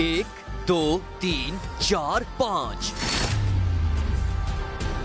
1 2 3 4 5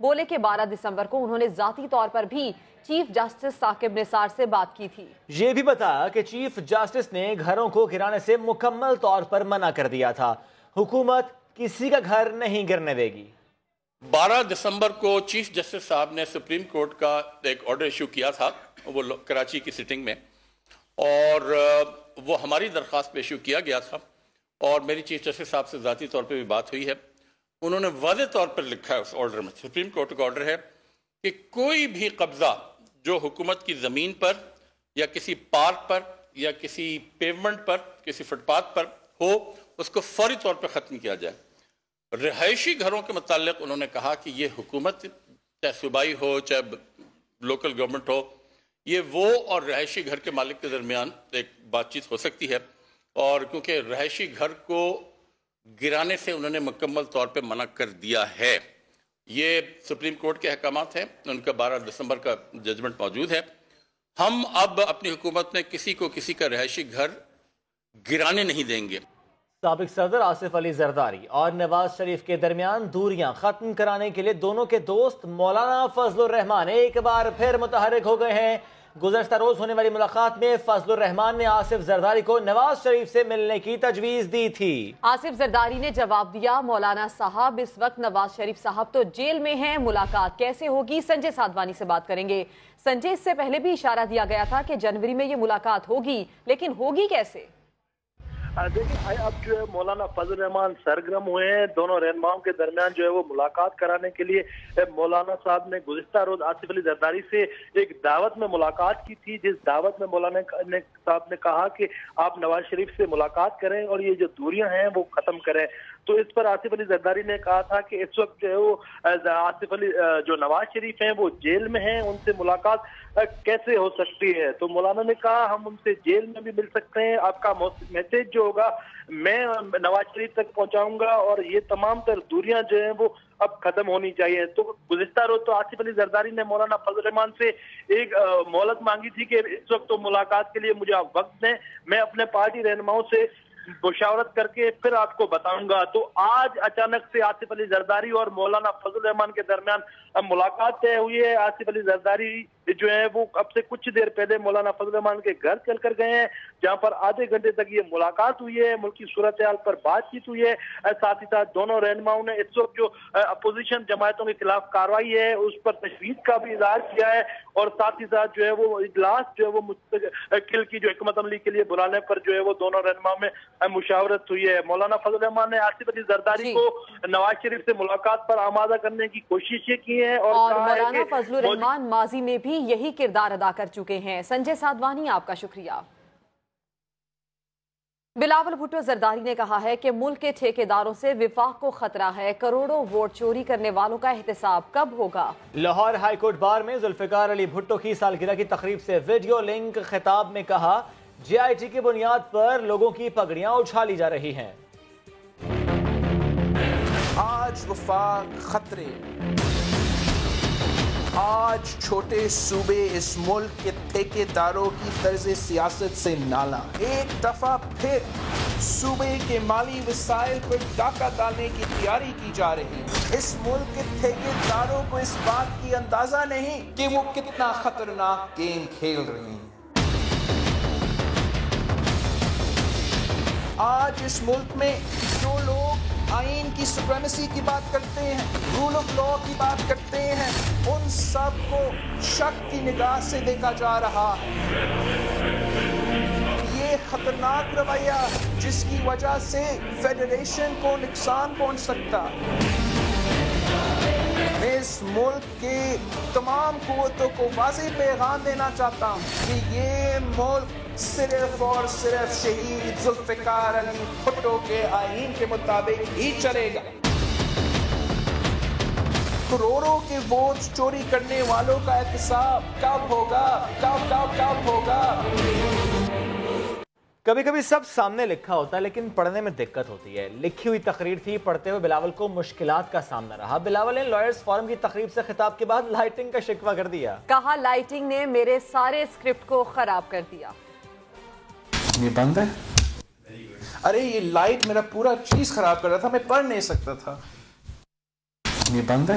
بولے کہ 12 دسمبر کو انہوں نے ذاتی طور پر بھی چیف جسٹس ثاقب نثار سے بات کی تھی۔ یہ بھی بتایا کہ چیف جسٹس نے گھروں کو گرانے سے مکمل طور پر منع کر دیا تھا، حکومت کسی کا گھر نہیں گرنے دے گی۔ 12 دسمبر کو چیف جسٹس صاحب نے سپریم کورٹ کا ایک آرڈر ایشو کیا تھا، وہ کراچی کی سٹنگ میں، اور وہ ہماری درخواست پہ ایشو کیا گیا تھا، اور میری چیف جسٹس صاحب سے ذاتی طور پہ بھی بات ہوئی ہے۔ انہوں نے واضح طور پر لکھا ہے اس آرڈر میں، سپریم کورٹ کا آرڈر ہے کہ کوئی بھی قبضہ جو حکومت کی زمین پر یا کسی پارک پر یا کسی پیومنٹ پر، کسی فٹ پاتھ پر ہو، اس کو فوری طور پر ختم کیا جائے۔ رہائشی گھروں کے متعلق انہوں نے کہا کہ یہ حکومت، چاہے صوبائی ہو چاہے لوکل گورنمنٹ ہو، یہ وہ اور رہائشی گھر کے مالک کے درمیان ایک بات چیت ہو سکتی ہے، اور کیونکہ رہائشی گھر کو گرانے سے انہوں نے مکمل طور پہ منع کر دیا ہے۔ یہ سپریم کورٹ کے احکامات ہیں، ان کا 12 دسمبر کا ججمنٹ موجود ہے۔ ہم اب اپنی حکومت میں کسی کو کسی کا رہائشی گھر گرانے نہیں دیں گے۔ سابق صدر آصف علی زرداری اور نواز شریف کے درمیان دوریاں ختم کرانے کے لیے دونوں کے دوست مولانا فضل الرحمان ایک بار پھر متحرک ہو گئے ہیں۔ گزشتہ روز ہونے والی ملاقات میں فضل الرحمان نے آصف زرداری کو نواز شریف سے ملنے کی تجویز دی تھی۔ آصف زرداری نے جواب دیا، مولانا صاحب اس وقت نواز شریف صاحب تو جیل میں ہیں، ملاقات کیسے ہوگی؟ سنجے سادھوانی سے بات کریں گے۔ سنجے، اس سے پہلے بھی اشارہ دیا گیا تھا کہ جنوری میں یہ ملاقات ہوگی، لیکن ہوگی کیسے؟ دیکھیں، اب جو ہے مولانا فضل الرحمان سرگرم ہوئے ہیں، دونوں رہنماؤں کے درمیان جو ہے وہ ملاقات کرانے کے لیے مولانا صاحب نے گزشتہ روز آصف علی زرداری سے ایک دعوت میں ملاقات کی تھی، جس دعوت میں مولانا صاحب نے کہا کہ آپ نواز شریف سے ملاقات کریں اور یہ جو دوریاں ہیں وہ ختم کریں۔ تو اس پر آصف علی زرداری نے کہا تھا کہ اس وقت جو ہے وہ آصف علی جو نواز شریف ہیں وہ جیل میں ہیں، ان سے ملاقات کیسے ہو سکتی ہے؟ تو مولانا نے کہا ہم ان سے جیل میں بھی مل سکتے ہیں، آپ کا میسج جو ہوگا میں نواز شریف تک پہنچاؤں گا، اور یہ تمام تر دوریاں جو ہیں وہ اب ختم ہونی چاہیے۔ تو گزشتہ روز تو آصف علی زرداری نے مولانا فضل الرحمان سے ایک مہلت مانگی تھی کہ اس وقت تو ملاقات کے لیے مجھے آپ وقت دیں، میں اپنے پارٹی رہنماؤں سے مشاورت کر کے پھر آپ کو بتاؤں گا۔ تو آج اچانک سے آصف علی زرداری اور مولانا فضل الرحمان کے درمیان ملاقات طے ہوئی ہے۔ آصف علی زرداری جو ہے وہ اب سے کچھ دیر پہلے مولانا فضل الرحمان کے گھر چل کر گئے ہیں، جہاں پر آدھے گھنٹے تک یہ ملاقات ہوئی ہے، ملکی صورتحال پر بات چیت ہوئی ہے۔ ساتھ ہی ساتھ دونوں رہنماؤں نے اس وقت جو اپوزیشن جماعتوں کے خلاف کارروائی ہے اس پر تشویش کا بھی اظہار کیا ہے، اور ساتھ ہی ساتھ جو ہے وہ اجلاس جو ہے وہ مستقل کی جو حکمت عملی کے لیے بلانے پر جو ہے وہ دونوں رہنماؤں میں مشاورت ہوئی ہے۔ مولانا فضل الرحمان نے آصف علی زرداری کو نواز شریف سے ملاقات پر آمادہ کرنے کی کوششیں کی ہیں، اور مولانا فضل الرحمان ماضی میں بھی یہی کردار ادا کر چکے ہیں۔ سنجے سادھوانی، آپ کا شکریہ۔ بلاول بھٹو زرداری نے کہا ہے کہ ملک کے ٹھیکیداروں سے وفاق کو خطرہ ہے، کروڑوں ووٹ چوری کرنے والوں کا احتساب کب ہوگا؟ لاہور ہائی کورٹ بار میں ذوالفقار علی بھٹو کی سالگرہ کی تقریب سے ویڈیو لنک خطاب میں کہا، جے آئی ٹی کی بنیاد پر لوگوں کی پگڑیاں اچھالی جا رہی ہیں۔ آج وفاق خطرے، آج چھوٹے صوبے اس ملک کے ٹھیکیداروں کی طرز سیاست سے نالاں، ایک دفعہ پھر صوبے کے مالی وسائل پر ڈاکہ ڈالنے کی تیاری کی جا رہی ہے۔ اس ملک کے ٹھیکیداروں کو اس بات کی اندازہ نہیں کہ وہ کتنا خطرناک گیم کھیل رہے ہیں۔ آج اس ملک میں جو لوگ آئین کی سپریمیسی کی بات کرتے ہیں، رول آف لا کی بات کرتے ہیں، ان سب کو شک کی نگاہ سے دیکھا جا رہا ہے۔ یہ خطرناک رویہ جس کی وجہ سے فیڈریشن کو نقصان پہنچ سکتا۔ میں اس ملک کے تمام قوتوں کو واضح پیغام دینا چاہتا ہوں کہ یہ ملک صرف اور صرف شہید ذوالفقار علی بھٹو کے آئین کے مطابق ہی چلے گا۔ کروڑوں کے ووٹ چوری کرنے والوں کا احتساب کب ہوگا؟ کب ہوگا؟ کبھی کبھی سب سامنے لکھا ہوتا ہے لیکن پڑھنے میں دقت ہوتی ہے۔ لکھی ہوئی تقریر تھی، پڑھتے ہوئے بلاول کو مشکلات کا سامنا رہا۔ بلاول نے لائرز فورم کی تقریب سے خطاب کے بعد لائٹنگ کا شکوہ کر دیا۔ کہا لائٹنگ نے میرے سارے اسکرپٹ کو خراب کر دیا۔ یہ بند ہے؟ ارے یہ لائٹ میرا پورا چیز خراب کر رہا تھا، میں پڑھ نہیں سکتا تھا۔ یہ بند ہے؟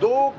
2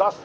10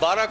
12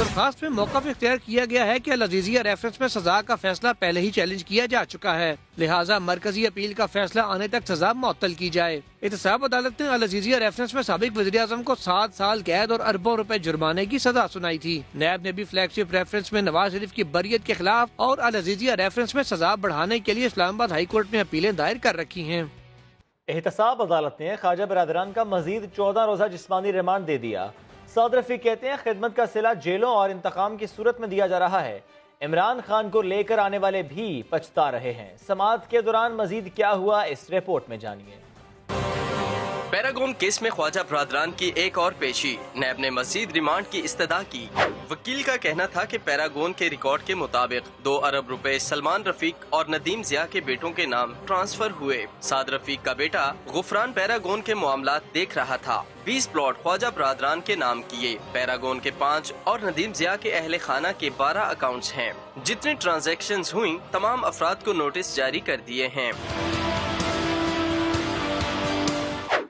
درخواست میں موقف اختیار کیا گیا ہے کہ العزیزیہ ریفرنس میں سزا کا فیصلہ پہلے ہی چیلنج کیا جا چکا ہے، لہٰذا مرکزی اپیل کا فیصلہ آنے تک سزا معطل کی جائے۔ احتساب عدالت نے العزیزیہ ریفرنس میں سابق وزیر اعظم کو 7 سال قید اور اربوں روپے جرمانے کی سزا سنائی تھی۔ نیب نے بھی فلیگ شپ ریفرنس میں نواز شریف کی بریت کے خلاف اور العزیزیہ ریفرنس میں سزا بڑھانے کے لیے اسلام آباد ہائی کورٹ میں اپیلیں دائر کر رکھی ہیں۔ احتساب عدالت نے خواجہ برادران کا مزید 14 روزہ جسمانی ریمانڈ دے دیا۔ سعد رفیق کہتے ہیں خدمت کا صلہ جیلوں اور انتقام کی صورت میں دیا جا رہا ہے، عمران خان کو لے کر آنے والے بھی پچھتا رہے ہیں۔ سماعت کے دوران مزید کیا ہوا اس رپورٹ میں جانیے۔ پیراگون کیس میں خواجہ برادران کی ایک اور پیشی، نیب نے مزید ریمانڈ کی استدعا کی۔ وکیل کا کہنا تھا کہ پیراگون کے ریکارڈ کے مطابق 2 ارب روپے سلمان رفیق اور ندیم ضیاء کے بیٹوں کے نام ٹرانسفر ہوئے۔ سعد رفیق کا بیٹا غفران پیراگون کے معاملات دیکھ رہا تھا۔ 20 پلاٹ خواجہ برادران کے نام کیے، پیراگون کے 5 اور ندیم ضیاء کے اہل خانہ کے 12 اکاؤنٹس ہیں۔ جتنی ٹرانزیکشنز ہوئیں تمام افراد کو نوٹس جاری کر دیے ہیں۔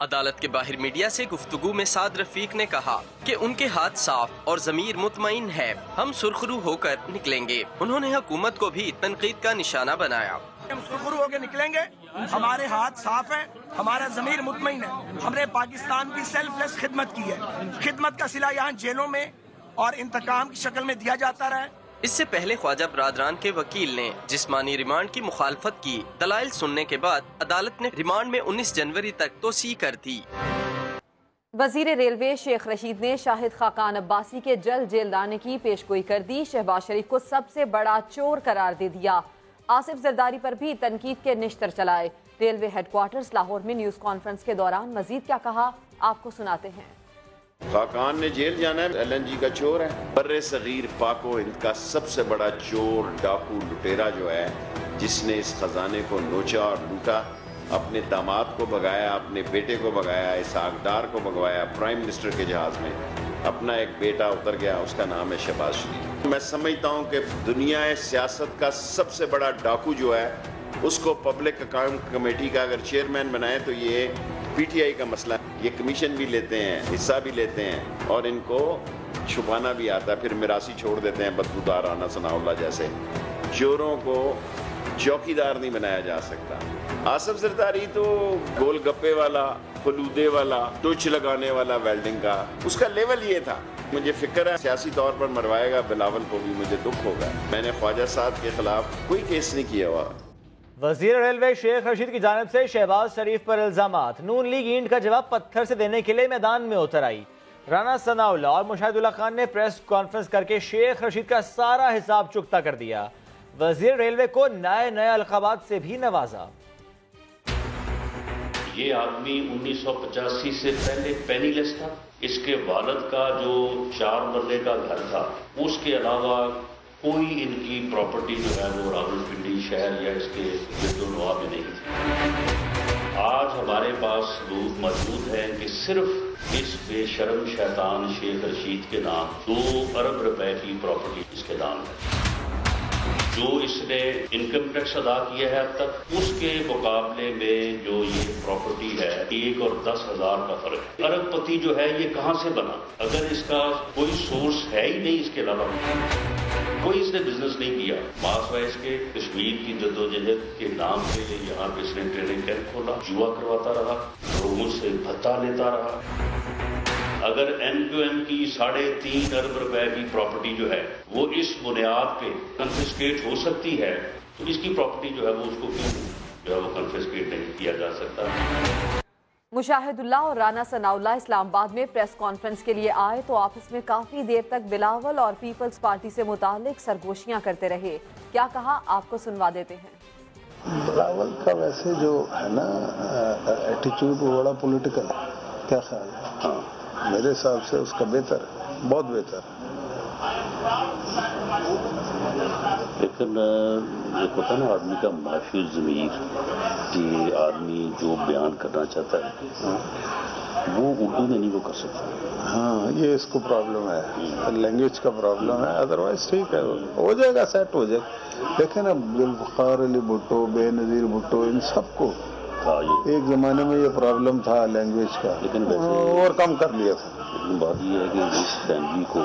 عدالت کے باہر میڈیا سے گفتگو میں سعد رفیق نے کہا کہ ان کے ہاتھ صاف اور ضمیر مطمئن ہے، ہم سرخرو ہو کر نکلیں گے۔ انہوں نے حکومت کو بھی تنقید کا نشانہ بنایا۔ ہم سرخرو ہو کے نکلیں گے، ہمارے ہاتھ صاف ہیں، ہمارا ضمیر مطمئن ہے۔ ہم نے پاکستان کی سیلف لیس خدمت کی ہے، خدمت کا صلہ یہاں جیلوں میں اور انتقام کی شکل میں دیا جاتا رہا ہے۔ اس سے پہلے خواجہ برادران کے وکیل نے جسمانی ریمانڈ کی مخالفت کی۔ دلائل سننے کے بعد عدالت نے ریمانڈ میں 19 جنوری تک توسیع کر دی۔ وزیر ریلوے شیخ رشید نے شاہد خاقان عباسی کے جلد جیل لانے کی پیشگوئی کر دی۔ شہباز شریف کو سب سے بڑا چور قرار دے دیا۔ آصف زرداری پر بھی تنقید کے نشتر چلائے۔ ریلوے ہیڈ کوارٹرز لاہور میں نیوز کانفرنس کے دوران مزید کیا کہا، آپ کو سناتے ہیں۔ خاقان نے جیل جانا ہے، LNG کا چور ہے، بر صغیر پاک و ہند کا سب سے بڑا چور، ڈاکو، لٹیرا جو ہے، جس نے اس خزانے کو نوچا اور لوٹا، اپنے داماد کو بھگایا، اپنے بیٹے کو بھگایا، اسحاق ڈار کو بھگوایا، پرائم منسٹر کے جہاز میں اپنا ایک بیٹا اتر گیا، اس کا نام ہے شہباز شریف۔ میں سمجھتا ہوں کہ دنیا سیاست کا سب سے بڑا ڈاکو جو ہے، اس کو پبلک اکاؤنٹ کمیٹی کا اگر چیئرمین بنائے تو یہ PTI کا مسئلہ ہے۔ یہ کمیشن بھی لیتے ہیں، حصہ بھی لیتے ہیں، اور ان کو چھپانا بھی آتا ہے، پھر میراثی چھوڑ دیتے ہیں بدبودار رانا ثناء اللہ جیسے۔ چوروں کو چوکیدار نہیں بنایا جا سکتا۔ آصف زرداری تو گول گپے والا، فلودے والا، ٹوچ لگانے والا ویلڈنگ کا، اس کا لیول یہ تھا۔ مجھے فکر ہے سیاسی طور پر مروائے گا بلاول کو بھی، مجھے دکھ ہوگا۔ میں نے خواجہ صاحب کے خلاف کوئی کیس نہیں کیا ہوا۔ وزیر ریلوے شیخ رشید کی جانب سے شہباز شریف پر الزامات، نون لیگ اینٹ کا جواب پتھر سے دینے کے لیے میدان میں اتر آئی۔ رانا ثناء اللہ اور مشاہد اللہ خان نے پریس کانفرنس کر کے شیخ رشید کا سارا حساب چکتا کر دیا۔ وزیر ریلوے کو نئے القابات سے بھی نوازا۔ یہ آدمی 1985 سے پہلے پینی لیس تھا۔ اس کے والد کا جو 4 مرلے کا گھر تھا، اس کے علاوہ کوئی ان کی پراپرٹی جو ہے وہ راولپنڈی شہر یا اس کے گرد و نواح میں نہیں تھی۔ آج ہمارے پاس ثبوت موجود ہے کہ صرف اس بے شرم شیطان شیخ رشید کے نام 2 ارب روپے کی پراپرٹی اس کے نام ہے۔ جو اس نے انکم ٹیکس ادا کیا ہے اب تک، اس کے مقابلے میں جو یہ پراپرٹی ہے 1 اور 10,000 کا فرق ہے۔ ارب پتی جو ہے یہ کہاں سے بنا؟ اگر اس کا کوئی سورس ہے ہی نہیں اس کے علاوہ، کوئی اس نے بزنس نہیں کیا۔ ماس وائز کے کشمیر کی جدوجہد کے نام پہ یہاں پہ اس نے ٹریننگ کیمپ کھولا، جوا کرواتا رہا، لوگوں سے بھتہ لیتا رہا۔ اگر NQM کی 3.5 ارب روپے کی پراپرٹی جو ہے وہ اس بنیاد پہ کنفسکیٹ ہو سکتی ہے، تو اس کی پراپرٹی جو ہے وہ اس کو کیوں جو ہے وہ کنفسکیٹ نہیں کیا جا سکتا؟ مشاہد اللہ اور رانا ثناء اللہ اسلام آباد میں پریس کانفرنس کے لیے آئے تو آپس میں کافی دیر تک بلاول اور پیپلز پارٹی سے متعلق سرگوشیاں کرتے رہے۔ کیا کہا، آپ کو سنوا دیتے ہیں۔ بلاول کا ویسے جو ہے نا ایٹیچیوڈ وہ بڑا پولیٹیکل ہے، کیا خیال ہے؟ ہاں، میرے حساب سے اس کا بہتر ہے، بہت بہتر ہے۔ لیکن ایک ہوتا ہے نا آدمی کا معاشی ضمیر، کہ آدمی جو بیان کرنا چاہتا ہے وہ اردو میں نہیں وہ کر سکتا۔ ہاں، یہ اس کو پرابلم ہے، لینگویج کا پرابلم ہے، ادروائز ٹھیک ہے، ہو جائے گا، سیٹ ہو جائے گا۔ لیکن اب ذوالفقار علی بھٹو، بے نظیر بھٹو، ان سب کو ایک زمانے میں یہ پرابلم تھا لینگویج کا، لیکن اوور کم کر لیا تھا۔ لیکن بات یہ ہے کہ اس فیملی کو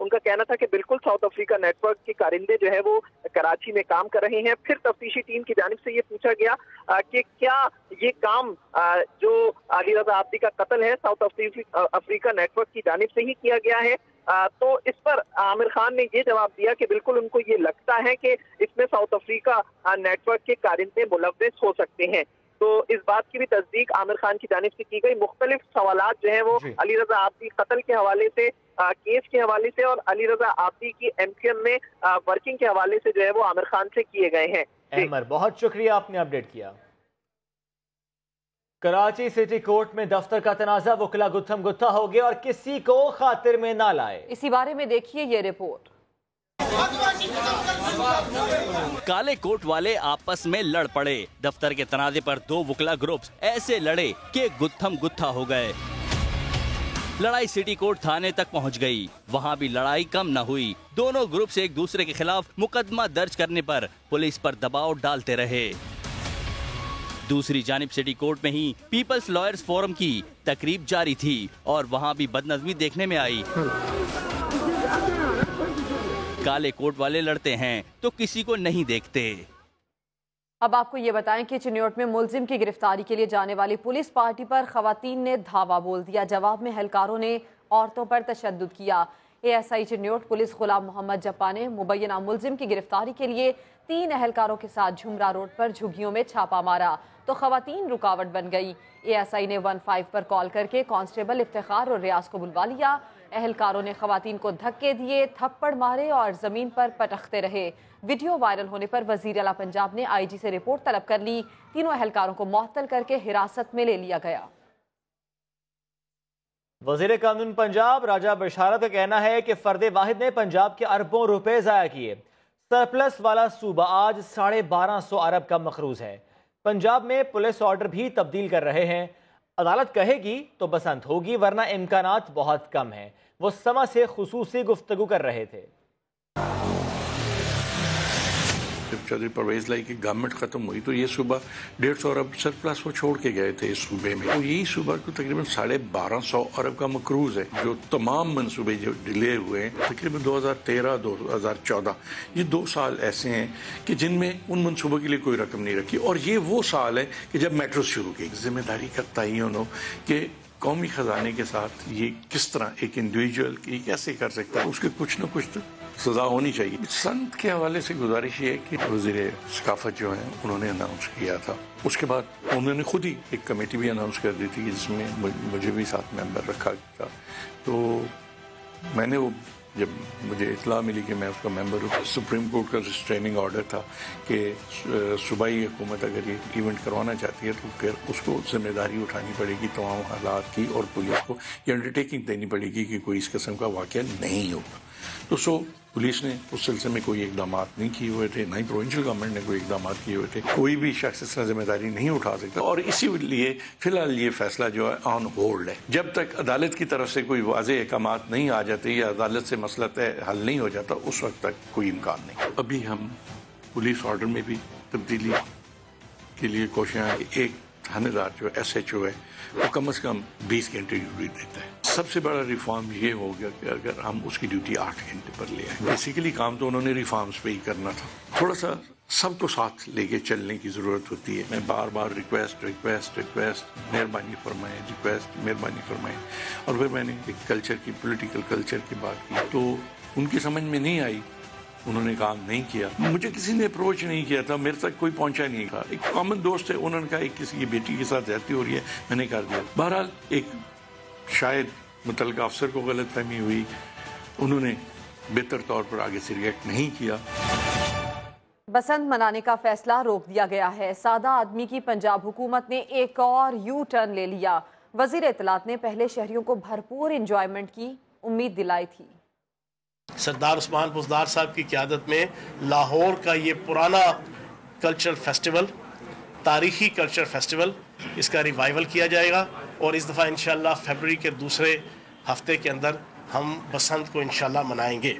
ان کا کہنا تھا کہ بالکل ساؤتھ افریقہ نیٹ ورک کے کارندے جو ہے وہ کراچی میں کام کر رہے ہیں. پھر تفتیشی ٹیم کی جانب سے یہ پوچھا گیا کہ کیا یہ کام جو علی رضا عابدی کا قتل ہے ساؤتھ افریقہ نیٹ ورک کی جانب سے ہی کیا گیا ہے. تو اس پر عامر خان نے یہ جواب دیا کہ بالکل ان کو یہ لگتا ہے کہ اس میں ساؤتھ افریقہ نیٹ ورک کے کارندے ملوث ہو سکتے ہیں. تو اس بات کی بھی تصدیق عامر خان کی جانب سے کی گئی. مختلف سوالات جو ہیں وہ علی رضا عابدی قتل کے حوالے سے، کیس کے حوالے سے اور علی رضا عابدی کی MQM میں ورکنگ کے حوالے سے جو ہے وہ عامر خان سے کیے گئے ہیں. احمد بہت شکریہ، آپ نے اپڈیٹ کیا. کراچی سٹی کورٹ میں دفتر کا تنازع، وکلا گتھم گتھا ہو گیا اور کسی کو خاطر میں نہ لائے. اسی بارے میں دیکھیے یہ رپورٹ. کالے کوٹ والے آپس میں لڑ پڑے. دفتر کے تنازع پر دو وکلا گروپس ایسے لڑے کہ گتھم گتھا ہو گئے. لڑائی سٹی کورٹ تھانے تک پہنچ گئی. وہاں بھی لڑائی کم نہ ہوئی. دونوں گروپس ایک دوسرے کے خلاف مقدمہ درج کرنے پر پولیس پر دباؤ ڈالتے رہے. دوسری جانب سٹی کورٹ میں ہی پیپلز لائرز فورم کی تقریب جاری تھی اور وہاں بھی بدنظمی دیکھنے میں آئی. کالے کوٹ والے لڑتے ہیں تو کسی کو نہیں دیکھتے. اب آپ کو یہ بتائیں کہ چنیوٹ میں ملزم کی گرفتاری کے لیے جانے والی پولیس پارٹی پر خواتین نے دھاوا بول دیا. جواب میں اہلکاروں نے عورتوں پر تشدد کیا. ASI چنیوٹ پولیس غلام محمد جپا نے مبینہ ملزم کی گرفتاری کے لیے 3 اہلکاروں کے ساتھ جھمرا روڈ پر جھگیوں میں چھاپا مارا تو خواتین رکاوٹ بن گئی. ASI نے 15 پر کال کر کے کانسٹیبل افتخار اور ریاض کو بلوا لیا. اہلکاروں نے خواتین کو دھکے دیے، تھپڑ مارے اور زمین پر پٹکتے رہے. ویڈیو وائرل ہونے پر وزیر اعلیٰ پنجاب نے IG سے رپورٹ طلب کر لی. تینوں اہلکاروں کو معطل کر کے حراست میں لے لیا گیا. وزیر قانون پنجاب راجہ بشارت کا کہنا ہے کہ فرد واحد نے پنجاب کے اربوں روپے ضائع کیے. سرپلس والا صوبہ آج 1250 ارب کا مخروض ہے. پنجاب میں پولیس آرڈر بھی تبدیل کر رہے ہیں. عدالت کہے گی تو بسنت ہوگی ورنہ امکانات بہت کم ہیں. وہ سما سے خصوصی گفتگو کر رہے تھے. جب چودھری پرویز لائی کی گورنمنٹ ختم ہوئی تو یہ صوبہ 150 ارب سرپلس وہ چھوڑ کے گئے تھے اس صوبے میں. تو یہی صوبہ کو تقریباً 1250 ارب کا مقروض ہے. جو تمام منصوبے جو ڈیلے ہوئے ہیں تقریباً 2013 2014 یہ 2 سال ایسے ہیں کہ جن میں ان منصوبوں کے لیے کوئی رقم نہیں رکھی. اور یہ وہ سال ہے کہ جب میٹرو شروع کی. ذمہ داری کا تعین ہو کہ قومی خزانے کے ساتھ یہ کس طرح ایک انڈیویجول کی کیسے کر سکتا ہے، اس کے کچھ نہ کچھ سزا ہونی چاہیے. سنت کے حوالے سے گزارش یہ ہے کہ وزیر ثقافت جو ہیں انہوں نے اناؤنس کیا تھا. اس کے بعد انہوں نے خود ہی ایک کمیٹی بھی اناؤنس کر دی تھی جس میں مجھے بھی ساتھ ممبر رکھا تھا. تو میں نے وہ جب مجھے اطلاع ملی کہ میں اس کا ممبر ہوں، سپریم کورٹ کا ریسٹریننگ آرڈر تھا کہ صوبائی حکومت اگر یہ ایونٹ کروانا چاہتی ہے تو پھر اس کو ذمہ داری اٹھانی پڑے گی تمام حالات کی اور پولیس کو یہ انڈرٹیکنگ دینی پڑے گی کہ کوئی اس قسم کا واقعہ نہیں ہوگا. تو پولیس نے اس سلسلے میں کوئی اقدامات نہیں کیے ہوئے تھے، نہ ہی پروونشل گورنمنٹ نے کوئی اقدامات کیے ہوئے تھے. کوئی بھی شخص اس طرح ذمہ داری نہیں اٹھا سکتا اور اسی لیے فی الحال یہ فیصلہ جو ہے آن ہولڈ ہے. جب تک عدالت کی طرف سے کوئی واضح احکامات نہیں آ جاتے یا عدالت سے مسئلہ حل نہیں ہو جاتا اس وقت تک کوئی امکان نہیں. ابھی ہم پولیس آرڈر میں بھی تبدیلی کے لیے کوششیں ہیں. ایک تھانے دار جو SHO ہے وہ کم از کم 20 گھنٹے ڈیوٹی دیتا ہے. سب سے بڑا ریفارم یہ ہو گیا کہ اگر ہم اس کی ڈیوٹی 8 گھنٹے پر لے آئیں. بیسیکلی کام تو انہوں نے ریفارمز پہ ہی کرنا تھا. تھوڑا سا سب کو ساتھ لے کے چلنے کی ضرورت ہوتی ہے. میں بار بار ریکویسٹ مہربانی فرمائیں، ریکویسٹ مہربانی فرمائیں. اور پھر میں نے ایک کلچر کی پولیٹیکل کلچر کی بات کی تو ان کی سمجھ میں نہیں آئی. انہوں نے کام نہیں کیا. مجھے کسی نے اپروچ نہیں کیا تھا، میرے تک کوئی پہنچا نہیں تھا. ایک کامن دوست ہے انہوں نے کہا ایک کسی کی بیٹی کے ساتھ زیادتی ہو رہی ہے، میں نے کر دیا. بہرحال ایک شاید متعلقہ افسر کو غلط فہمی ہوئی، انہوں نے بہتر طور پر آگے سے ریئیکٹ نہیں کیا. بسنت منانے کا فیصلہ روک دیا گیا ہے. سادہ آدمی کی پنجاب حکومت نے ایک اور یو ٹرن لے لیا. وزیر اطلاعات نے پہلے شہریوں کو بھرپور انجوائمنٹ کی امید دلائی تھی. سردار عثمان بزدار صاحب کی قیادت میں لاہور کا یہ پرانا کلچرل فیسٹیول، تاریخی کلچر فیسٹیول، اس کا ریوائیول کیا جائے گا اور اس دفعہ انشاءاللہ فیبروری کے دوسرے ہفتے کے اندر ہم بسنت کو انشاءاللہ منائیں گے.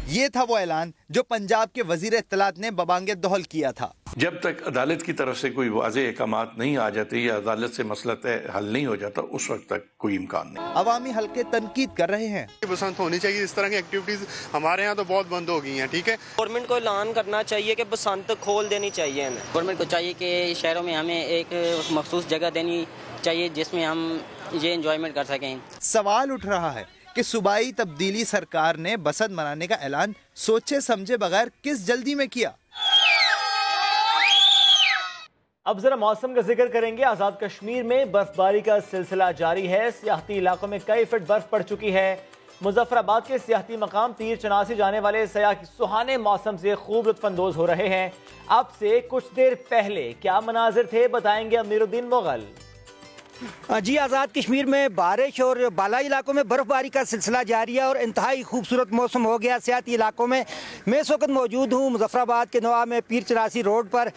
یہ تھا وہ اعلان جو پنجاب کے وزیر اطلاعات نے ببانگ دہل کیا تھا۔ جب تک عدالت کی طرف سے کوئی واضح احکامات نہیں آ جاتے یا عدالت سے مسئلہ حل نہیں ہو جاتا، اس وقت تک کوئی امکان نہیں۔ عوامی حلقے تنقید کر رہے ہیں۔ بسنت ہونی چاہیے، اس طرح کی ایکٹیویٹیز ہمارے یہاں تو بہت بند ہو گئی ہیں، ٹھیک ہے۔ گورنمنٹ کو اعلان کرنا چاہیے کہ بسنت کھول دینی چاہیے ہمیں۔ گورنمنٹ کو چاہیے کہ شہروں میں ہمیں ایک مخصوص جگہ دینی چاہیے جس میں ہم یہ انجوائمنٹ کر سکیں۔ سوال اٹھ رہا ہے کہ صوبائی تبدیلی سرکار نے بسنت منانے کا اعلان سوچے سمجھے بغیر کس جلدی میں کیا؟ اب ذرا موسم کا ذکر کریں گے۔ آزاد کشمیر میں برف باری کا سلسلہ جاری ہے۔ سیاحتی علاقوں میں کئی فٹ برف پڑ چکی ہے۔ مظفر آباد کے سیاحتی مقام پیر چناسی جانے والے سیاح سہانے موسم سے خوب لطف اندوز ہو رہے ہیں۔ اب سے کچھ دیر پہلے کیا مناظر تھے، بتائیں گے امیر الدین مغل۔ جی، آزاد کشمیر میں بارش اور بالائی علاقوں میں برف باری کا سلسلہ جاری ہے اور انتہائی خوبصورت موسم ہو گیا سیاحتی علاقوں میں۔ میں اس وقت موجود ہوں مظفر آباد کے نواح میں پیر چناسی روڈ پر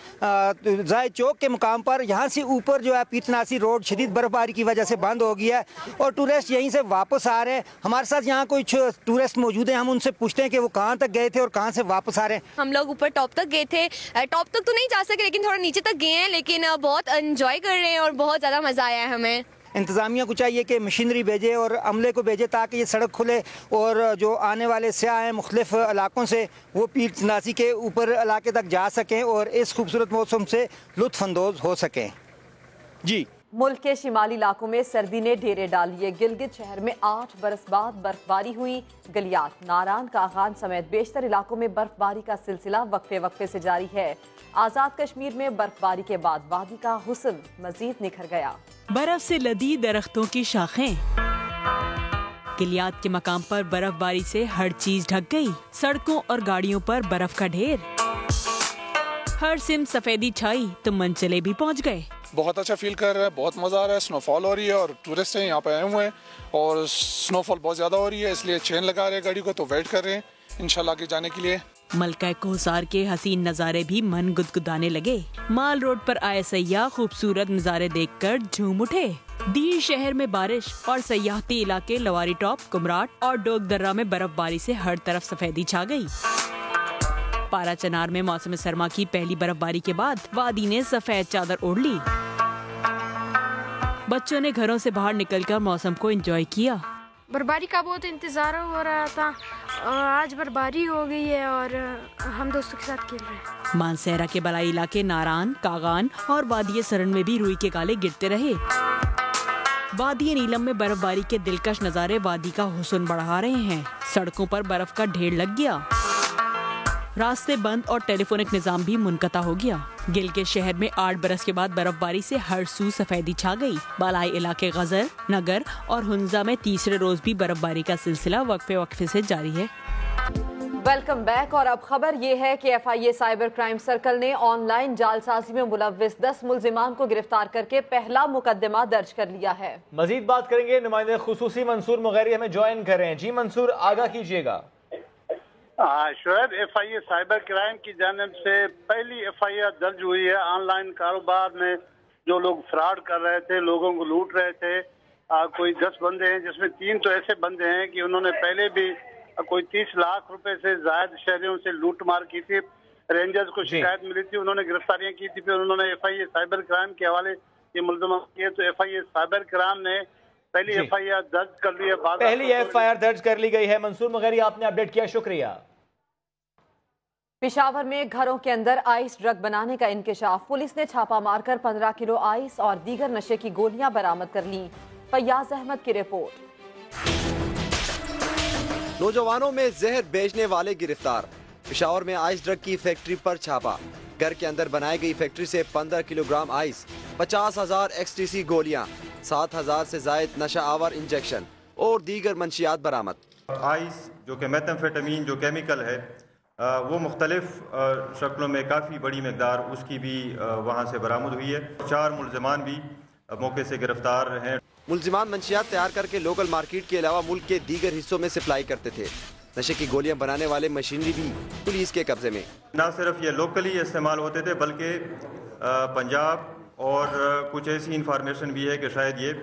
زائد چوک کے مقام پر۔ یہاں سے اوپر جو ہے پیر چناسی روڈ شدید برف باری کی وجہ سے بند ہو گیا ہے اور ٹورسٹ یہیں سے واپس آ رہے ہیں۔ ہمارے ساتھ یہاں کچھ ٹورسٹ موجود ہیں، ہم ان سے پوچھتے ہیں کہ وہ کہاں تک گئے تھے اور کہاں سے واپس آ رہے ہیں۔ ہم لوگ اوپر ٹاپ تک گئے تھے، ٹاپ تک تو نہیں جا سکے لیکن تھوڑا نیچے تک گئے ہیں، لیکن بہت انجوائے کر رہے ہیں اور بہت زیادہ مزہ آیا ہے ہمیں۔ انتظامیہ کو چاہیے کہ مشینری بھیجے اور عملے کو بھیجے تاکہ یہ سڑک کھلے اور جو آنے والے سیاح ہیں مختلف علاقوں سے وہ پیر چناسی کے اوپر علاقے تک جا سکیں اور اس خوبصورت موسم سے لطف اندوز ہو سکیں۔ جی، ملک کے شمالی علاقوں میں سردی نے ڈیرے ڈال لیے۔ گلگت شہر میں 8 برس بعد برف باری ہوئی۔ گلیات، ناران، کاغان سمیت بیشتر علاقوں میں برف باری کا سلسلہ وقفے وقفے سے جاری ہے۔ آزاد کشمیر میں برف باری کے بعد وادی کا حسن مزید نکھر گیا۔ برف سے لدی درختوں کی شاخیں، گلیات کے مقام پر برف باری سے ہر چیز ڈھک گئی۔ سڑکوں اور گاڑیوں پر برف کا ڈھیر، ہر سمت سفیدی چھائی تو منچلے بھی پہنچ گئے۔ بہت اچھا فیل کر رہا ہے، بہت مزہ آ رہا ہے۔ سنو فال ہو رہی ہے اور ٹورسٹ ہیں یہاں پہ آئے ہوئے ہیں اور سنو فال بہت زیادہ ہو رہی ہے، اس لیے چین لگا رہے ہیں گاڑی کو، تو ویٹ کر رہے ہیں انشاءاللہ آگے جانے کے لیے۔ ملکہ کوہسار کے حسین نظارے بھی من گدگدانے لگے۔ مال روڈ پر آئے سیاح خوبصورت نظارے دیکھ کر جھوم اٹھے۔ دیر شہر میں بارش اور سیاحتی علاقے لواری ٹاپ، کمراٹ اور ڈوگ درہ میں برف باری سے ہر طرف سفیدی چھا گئی۔ پارا چنار میں موسم سرما کی پہلی برف باری کے بعد وادی نے سفید چادر اوڑھ لی۔ بچوں نے گھروں سے باہر نکل کر موسم کو انجوائے کیا۔ برفباری کا بہت انتظار ہو رہا تھا، آج برفباری ہو گئی ہے اور ہم دوستوں کے ساتھ کھیل رہے ہیں۔ مانسہرہ کے بالائی علاقے ناران، کاغان اور وادی سرن میں بھی روئی کے گالے گرتے رہے۔ وادی نیلم میں برف باری کے دلکش نظارے وادی کا حسن بڑھا رہے ہیں۔ سڑکوں پر برف کا ڈھیر لگ گیا، راستے بند اور ٹیلی فونک نظام بھی منقطع ہو گیا۔ گلگت شہر میں 8 برس کے بعد برف باری سے ہر سو سفیدی چھا گئی۔ بالائی علاقے غزر، نگر اور ہنزا میں تیسرے روز بھی برف باری کا سلسلہ وقفے وقفے سے جاری ہے۔ Welcome back. اور اب خبر یہ ہے کہ FIA سائبر کرائم سرکل نے آن لائن جال سازی میں ملوث 10 ملزمان کو گرفتار کر کے پہلا مقدمہ درج کر لیا ہے۔ مزید بات کریں گے، نمائندے خصوصی منصور مغیری ہمیں جوائن کر رہے ہیں۔ جی منصور، آگاہ کیجیے گا۔ شعیب، FIA سائبر کرائم کی جانب سے پہلی FIR درج ہوئی ہے۔ آن لائن کاروبار میں جو لوگ فراڈ کر رہے تھے، لوگوں کو لوٹ رہے تھے، کوئی 10 بندے ہیں، جس میں 3 تو ایسے بندے ہیں کہ انہوں نے پہلے بھی کوئی 30 لاکھ روپے سے زائد شہریوں سے لوٹ مار کی تھی۔ رینجرز کو شکایت ملی تھی، انہوں نے گرفتاریاں کی تھی، پھر انہوں نے FIA سائبر کرائم کے حوالے یہ ملزمان کیے تو FIA سائبر کرائم نے پہلی FIR درج کر لی ہے۔ پہلی FIR درج کر لی گئی ہے۔ منصور مغیری، آپ نے اپڈیٹ کیا، شکریہ۔ پشاور میں گھروں کے اندر آئس ڈرگ بنانے کا انکشاف، پولیس نے چھاپا مار کر 15 کلو آئس اور دیگر نشے کی گولیاں برآمد کر لیں۔ فیاض احمد کی رپورٹ۔ نوجوانوں میں زہر بیچنے والے گرفتار، پشاور میں آئس ڈرگ کی فیکٹری پر چھاپا، گھر کے اندر بنائی گئی فیکٹری سے 15 کلو گرام آئس، 50,000 XTC گولیاں، 7,000 سے زائد نشہ آور انجیکشن اور دیگر منشیات برآمد۔ آئس جو کہ میتھمفیٹامین جو کیمیکل ہے وہ مختلف شکلوں میں کافی بڑی مقدار اس کی بھی وہاں سے برآمد ہوئی ہے۔ 4 ملزمان بھی موقع سے گرفتار ہیں۔ ملزمان منشیات تیار کر کے لوکل مارکیٹ کے علاوہ ملک کے دیگر حصوں میں سپلائی کرتے تھے۔ نشے کی گولیاں بنانے والے مشینری بھی پولیس کے قبضے میں۔ نہ صرف یہ لوکلی استعمال ہوتے تھے بلکہ پنجاب اور کچھ ایسی انفارمیشن بھی ہے کہ شاید یہ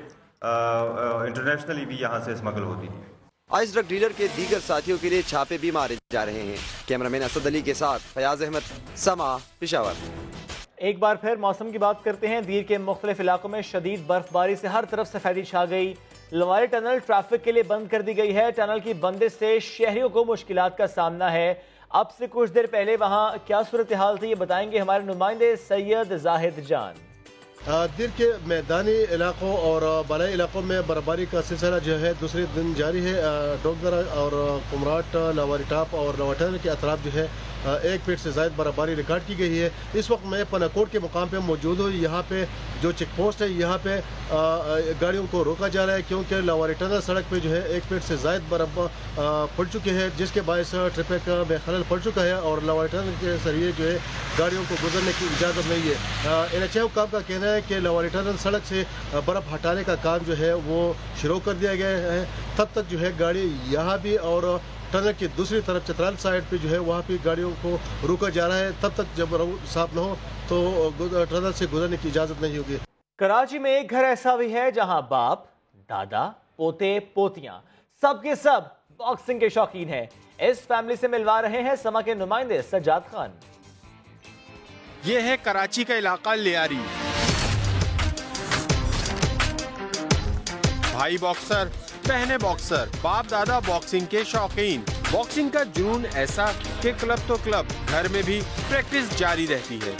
انٹرنیشنلی بھی یہاں سے اسمگل ہوتی تھی۔ آئس ڈرگ ڈیلر کے دیگر ساتھیوں کے لیے چھاپے بھی مارے جا رہے ہیں۔ کیمرامین اسد علی کے ساتھ فیاض احمد، سما، پشاور۔ ایک بار پھر موسم کی بات کرتے ہیں۔ دیر کے مختلف علاقوں میں شدید برف باری سے ہر طرف سفیدی چھا گئی۔ لواری ٹنل ٹریفک کے لیے بند کر دی گئی ہے۔ ٹنل کی بندش سے شہریوں کو مشکلات کا سامنا ہے۔ اب سے کچھ دیر پہلے وہاں کیا صورتحال تھی یہ بتائیں گے ہمارے نمائندے سید زاہد جان۔ دیر کے میدانی علاقوں اور بالائی علاقوں میں برفباری کا سلسلہ جو ہے دوسرے دن جاری ہے۔ ڈوگدرا اور کمراٹ، لواری ٹاپ اور لواری ٹنل کے اطراف جو ہے 1 فٹ سے زائد برفباری ریکارڈ کی گئی ہے۔ اس وقت میں پناکوٹ کے مقام پہ موجود ہوں۔ یہاں پہ جو چیک پوسٹ ہے یہاں پہ گاڑیوں کو روکا جا رہا ہے کیونکہ لواری ٹنل سڑک پہ جو ہے 1 فٹ سے زائد برف پڑ چکی ہے، جس کے باعث ٹریفک میں خلل پڑ چکا ہے اور لواری ٹنل کے ذریعے جو ہے گاڑیوں کو گزرنے کی اجازت نہیں ہے۔ NHA حکام کا کہنا ہے کہ لواری ٹنل سڑک سے برف ہٹانے کا کام جو ہے وہ شروع کر دیا گیا ہے۔ تب تک جو ہے گاڑی یہاں بھی اور ٹنل کی دوسری طرف چترال سائڈ پہ جو ہے وہاں پہ گاڑیوں کو روکا جا رہا ہے۔ تب تک جب صاف نہ ہو تو ٹنل سے گزرنے کی اجازت نہیں ہوگی۔ کراچی میں ایک گھر ایسا بھی ہے جہاں باپ، دادا، پوتے، پوتیاں سب کے سب باکسنگ کے شوقین ہیں۔ اس فیملی سے ملوا رہے ہیں سما کے نمائندے سجاد خان۔ یہ ہے کراچی کا علاقہ لیاری۔ بھائی باکسر، بہنیں باکسر، باپ دادا باکسنگ کے شوقین۔ باکسنگ کا جنون ایسا کہ کلب تو کلب، گھر میں بھی پریکٹس جاری رہتی ہے۔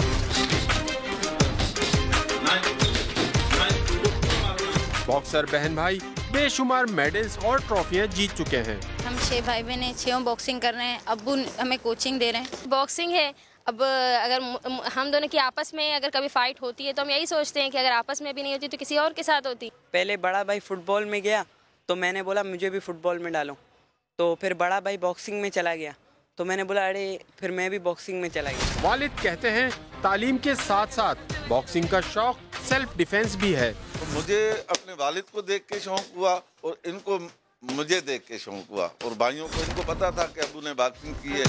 باکسر بہن بھائی بے شمار میڈلز اور ٹرافیاں جیت چکے ہیں۔ ہم 6 بھائی بہن ہیں، 6 باکسنگ کر رہے ہیں۔ ابو ہمیں کوچنگ دے رہے ہیں۔ باکسنگ ہے، اب اگر ہم دونوں کی آپس میں اگر کبھی فائٹ ہوتی ہے تو ہم یہی سوچتے ہیں کہ اگر آپس میں بھی نہیں ہوتی تو کسی اور کے ساتھ ہوتی۔ پہلے بڑا بھائی فٹ بال میں گیا تو میں نے بولا مجھے بھی فٹ بال میں ڈالو، تو پھر بڑا بھائی باکسنگ میں چلا گیا تو میں نے بولا ارے پھر میں بھی باکسنگ میں چلا گیا۔ والد کہتے ہیں تعلیم کے ساتھ ساتھ باکسنگ کا شوق سیلف ڈیفینس بھی ہے۔ مجھے اپنے والد کو دیکھ کے شوق ہوا اور ان کو مجھے دیکھ کے شوق ہوا، اور بھائیوں کو ان کو پتا تھا کہ ابو نے باکسنگ کی ہے۔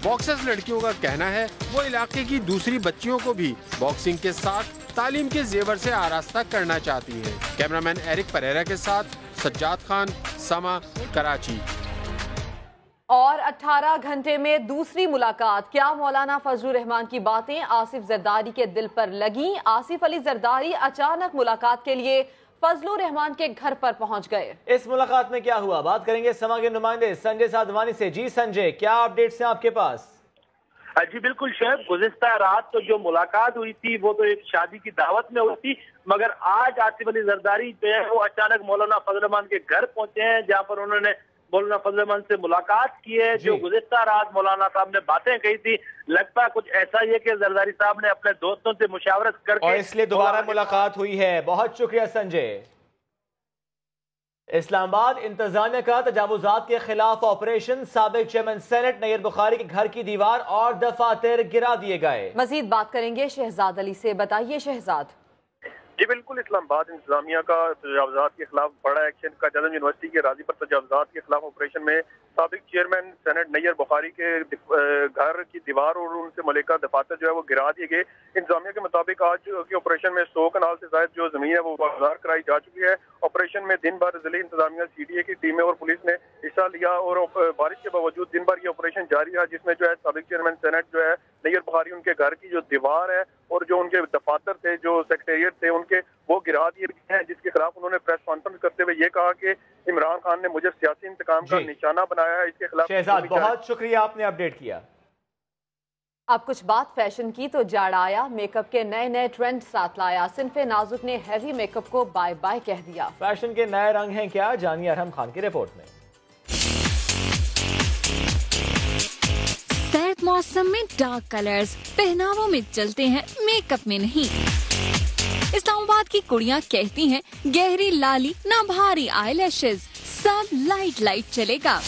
باکسرز لڑکیوں کا کہنا ہے وہ علاقے کی دوسری بچیوں کو بھی باکسنگ کے ساتھ تعلیم کے زیور سے آراستہ کرنا چاہتی ہیں۔ کیمرامین ایرک پریرا کے ساتھ سجاد خان، سما، کراچی۔ اور 18 گھنٹے میں دوسری ملاقات، کیا مولانا فضل الرحمان کی باتیں آصف زرداری کے دل پر لگیں؟ آصف علی زرداری اچانک ملاقات کے لیے فضل الرحمان کے گھر پر پہنچ گئے۔ اس ملاقات میں کیا ہوا، بات کریں گے سما کے نمائندے سنجے سادھوانی سے۔ جی سنجے، کیا اپڈیٹس ہیں آپ کے پاس؟ جی بالکل شعیب، گزشتہ رات تو جو ملاقات ہوئی تھی وہ تو ایک شادی کی دعوت میں ہوئی تھی، مگر آج آصف علی زرداری جو ہے وہ اچانک مولانا فضل الرحمان کے گھر پہنچے ہیں، جہاں پر انہوں نے مولانا فضل الرحمان سے ملاقات کی ہے۔ جو گزشتہ رات مولانا صاحب نے باتیں کہی تھی، لگتا کچھ ایسا ہی ہے کہ زرداری صاحب نے اپنے دوستوں سے مشاورت کر کے اور اس لیے دوبارہ ملاقات ہوئی ہے۔ بہت شکریہ سنجے۔ اسلام آباد انتظامیہ کا تجاوزات کے خلاف آپریشن، سابق چیئرمین سینٹ نیر بخاری کے گھر کی دیوار اور دفاتر گرا دیے گئے۔ مزید بات کریں گے شہزاد علی سے، بتائیے شہزاد۔ جی بالکل، اسلام آباد انتظامیہ کا تجاوزات کے خلاف بڑا ایکشن کا جلن یونیورسٹی کے راضی پر تجاوزات کے خلاف آپریشن میں سابق چیئرمین سینٹ نیر بخاری کے گھر کی دیوار اور ان سے ملکہ دفاتر جو ہے وہ گرا دیے گئے۔ انتظامیہ کے مطابق آج کے آپریشن میں 100 کنال سے زائد جو زمین ہے وہ واگزار کرائی جا چکی ہے۔ آپریشن میں دن بھر ضلعی انتظامیہ CDA کی ٹیمیں اور پولیس نے حصہ لیا اور بارش کے باوجود دن بھر یہ آپریشن جاری رہا، جس میں جو ہے سابق چیئرمین سینٹ جو ہے نیر بخاری ان کے گھر کی جو دیوار ہے اور جو ان کے دفاتر تھے، جو سیکریٹریٹ تھے ان کے، وہ گرا دیے گئے ہیں، جس کے خلاف انہوں نے پریس کانفرنس کرتے ہوئے یہ کہا کہ عمران خان نے مجھے سیاسی انتقام کا نشانہ بنایا ہے۔ اس کے خلاف شہزاد بہت شکریہ، آپ نے اپڈیٹ کیا۔ اب کچھ بات فیشن کی تو جاڑ آیا، میک اپ کے نئے نئے ٹرینڈ ساتھ لایا، صنف نازک نے ہیوی میک اپ کو بائے بائے کہہ دیا۔ فیشن کے نئے رنگ ہیں کیا، جانیے ارحم خان کی رپورٹ میں۔ سرد موسم میں ڈارک کلرز پہناووں میں چلتے ہیں، میک اپ میں نہیں۔ اسلام آباد کی کڑیاں کہتی ہیں گہری لالی نہ بھاری آئی لیشز، سب لائٹ لائٹ چلے گا۔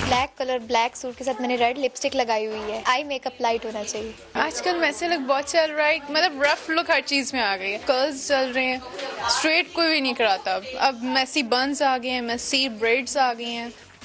بلیک کلر بلیک سوٹ کے ساتھ میں نے ریڈ لپسٹک لگائی ہوئی ہے، آئی میک اپ لائٹ ہونا چاہیے۔ آج کل ویسے لک بہت چل رہا ہے، مطلب رف لک ہر چیز میں آ گئی ہے، کرلز چل رہے ہیں، اسٹریٹ کوئی بھی نہیں کراتا، اب میسی بنز آ گئے ہیں، میسی بریڈز آ گئی ہیں،